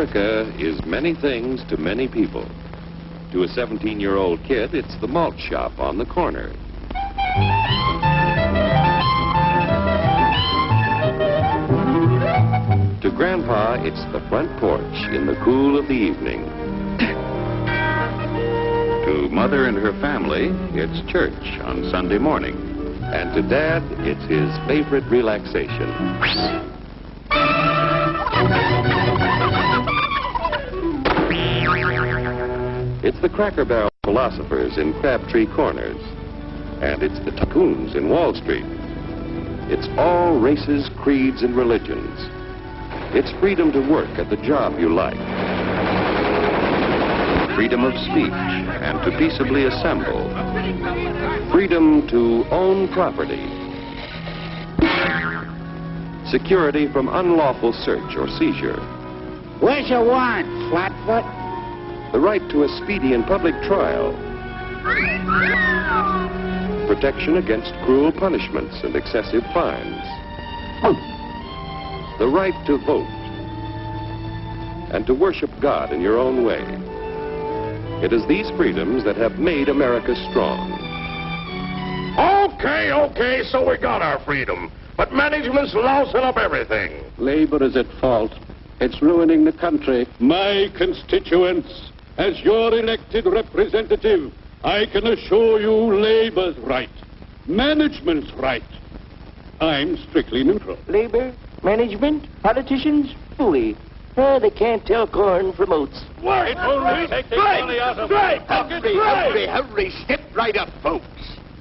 America is many things to many people. To a 17-year-old kid, it's the malt shop on the corner. To Grandpa, it's the front porch in the cool of the evening. To Mother and her family, it's church on Sunday morning. And to Dad, it's his favorite relaxation. It's the Cracker Barrel philosophers in Crabtree Corners. And it's the tycoons in Wall Street. It's all races, creeds, and religions. It's freedom to work at the job you like. Freedom of speech and to peaceably assemble. Freedom to own property. Security from unlawful search or seizure. Where's your warrant, Flatfoot? The right to a speedy and public trial. Protection against cruel punishments and excessive fines. The right to vote. And to worship God in your own way. It is these freedoms that have made America strong. Okay, so we got our freedom. But management's lousing up everything. Labor is at fault. It's ruining the country. My constituents, as your elected representative, I can assure you Labor's right. Management's right. I'm strictly neutral. Labor, management, politicians, fooey. They can't tell corn from oats. What? Take the money out of Hurry, step right up, folks.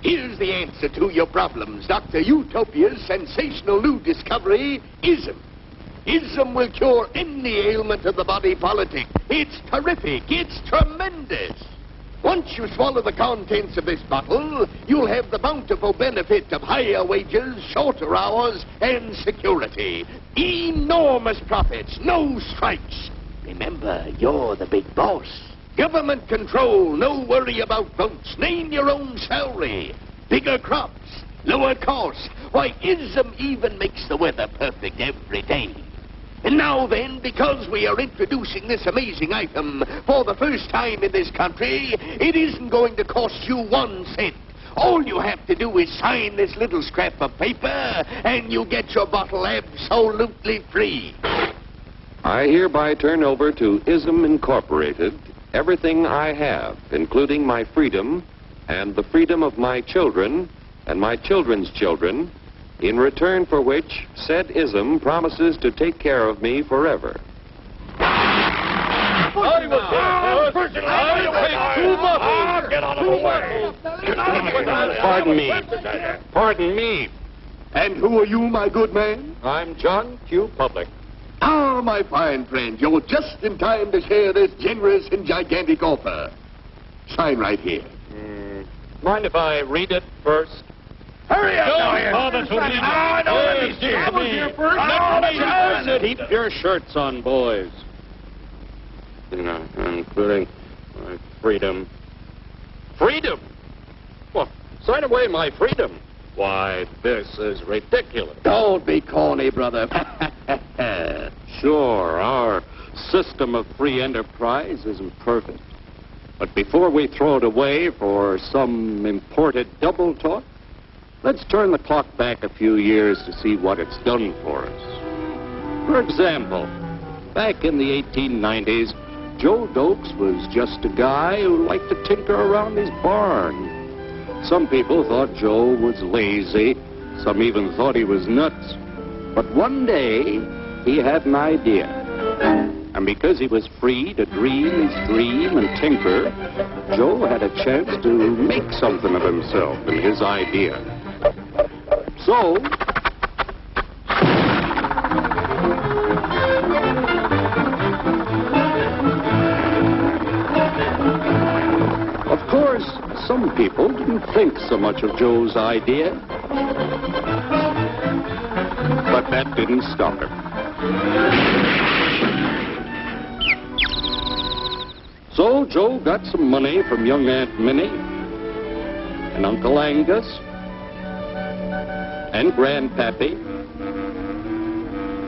Here's the answer to your problems. Dr. Utopia's sensational new discovery, ism. Ism will cure any ailment of the body politic. It's terrific. It's tremendous. Once you swallow the contents of this bottle, you'll have the bountiful benefit of higher wages, shorter hours, and security. Enormous profits, no strikes. Remember, you're the big boss. Government control, no worry about votes. Name your own salary. Bigger crops, lower costs. Why, ISM even makes the weather perfect every day. And now then, because we are introducing this amazing item for the first time in this country, it isn't going to cost you 1 cent. All you have to do is sign this little scrap of paper, and you get your bottle absolutely free. I hereby turn over to ISM Incorporated everything I have, including my freedom and the freedom of my children and my children's children, in return for which said ISM promises to take care of me forever. Pardon me. And who are you, my good man? I'm John Q. Public. Ah, my fine friend, you're just in time to share this generous and gigantic offer. Sign right here. Mind if I read it first? Hurry up, Keep your shirts on, boys. Including my freedom. Freedom? Well, sign away my freedom. Why, this is ridiculous. Don't be corny, brother. Sure, our system of free enterprise isn't perfect. But before we throw it away for some imported double talk, let's turn the clock back a few years to see what it's done for us. For example, back in the 1890s, Joe Dokes was just a guy who liked to tinker around his barn. Some people thought Joe was lazy. Some even thought he was nuts. But one day, he had an idea. And because he was free to dream his dream and tinker, Joe had a chance to make something of himself and his idea. So, of course, some people didn't think so much of Joe's idea. But that didn't stop him. So Joe got some money from young Aunt Minnie and Uncle Angus and Grandpappy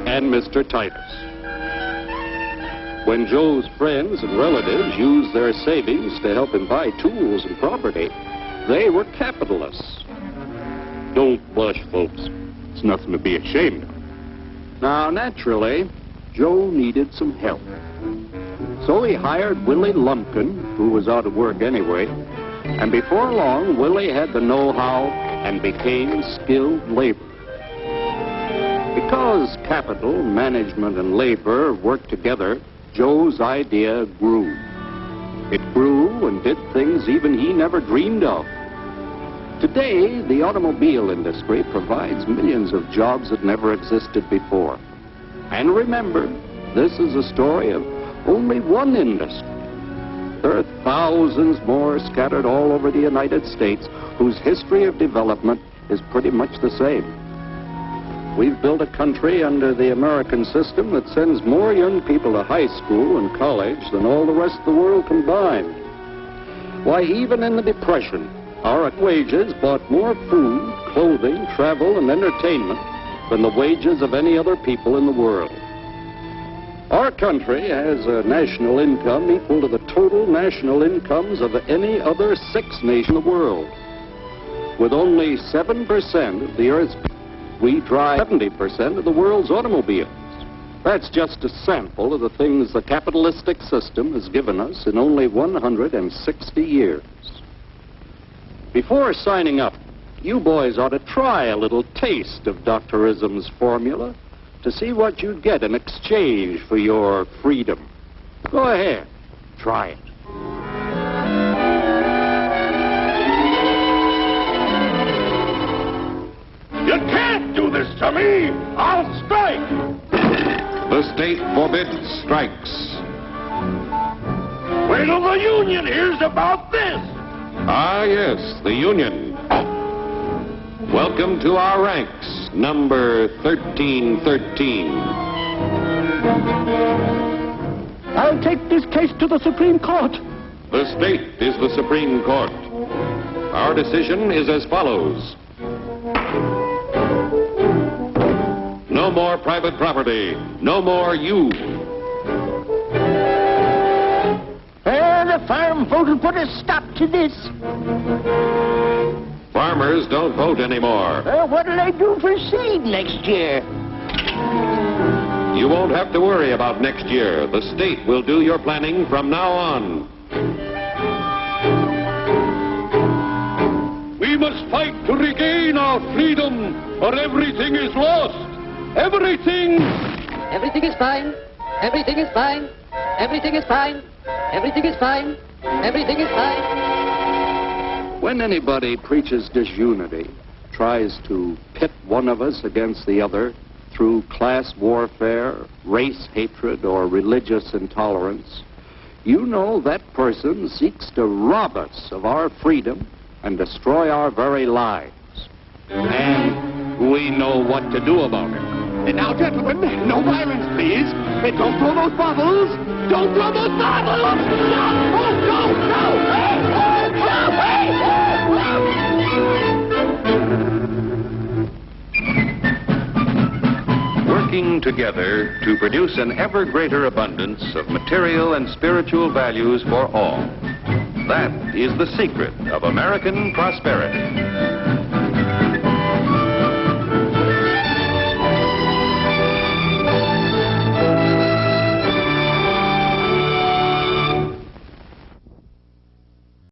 and Mr. Titus. When Joe's friends and relatives used their savings to help him buy tools and property, they were capitalists. Don't blush, folks. It's nothing to be ashamed of. Now, naturally, Joe needed some help. So he hired Willie Lumpkin, who was out of work anyway, and before long, Willie had the know-how and became skilled labor. Because capital, management, and labor worked together, Joe's idea grew. It grew and did things even he never dreamed of. Today, the automobile industry provides millions of jobs that never existed before. And remember, this is a story of only one industry. There are thousands more scattered all over the United States whose history of development is pretty much the same. We've built a country under the American system that sends more young people to high school and college than all the rest of the world combined. Why, even in the Depression, our wages bought more food, clothing, travel, and entertainment than the wages of any other people in the world. Our country has a national income equal to the total national incomes of any other 6 nations in the world. With only 7% of the Earth's people, we drive 70% of the world's automobiles. That's just a sample of the things the capitalistic system has given us in only 160 years. Before signing up, you boys ought to try a little taste of Dr. Ism's formula to see what you'd get in exchange for your freedom. Go ahead, try it. You can't do this to me! I'll strike! The state forbids strikes. Wait till the union hears about this! Ah, yes, the Union. Welcome to our ranks, number 1313. I'll take this case to the Supreme Court. The state is the Supreme Court. Our decision is as follows. No more private property. No more you. The farm vote will put a stop to this. Farmers don't vote anymore. What'll they do for seed next year? You won't have to worry about next year. The state will do your planning from now on. We must fight to regain our freedom, or everything is lost. Everything! Everything is fine. Everything is fine. Everything is fine. Everything is fine. Everything is fine. When anybody preaches disunity, tries to pit one of us against the other through class warfare, race hatred, or religious intolerance, you know that person seeks to rob us of our freedom and destroy our very lives. And we know what to do about it. And now, gentlemen, no violence, please. And don't throw those bottles. Don't throw those bottles! No! Oh, no! No! Hey! Oh, no! Hey! Working together to produce an ever greater abundance of material and spiritual values for all. That is the secret of American prosperity.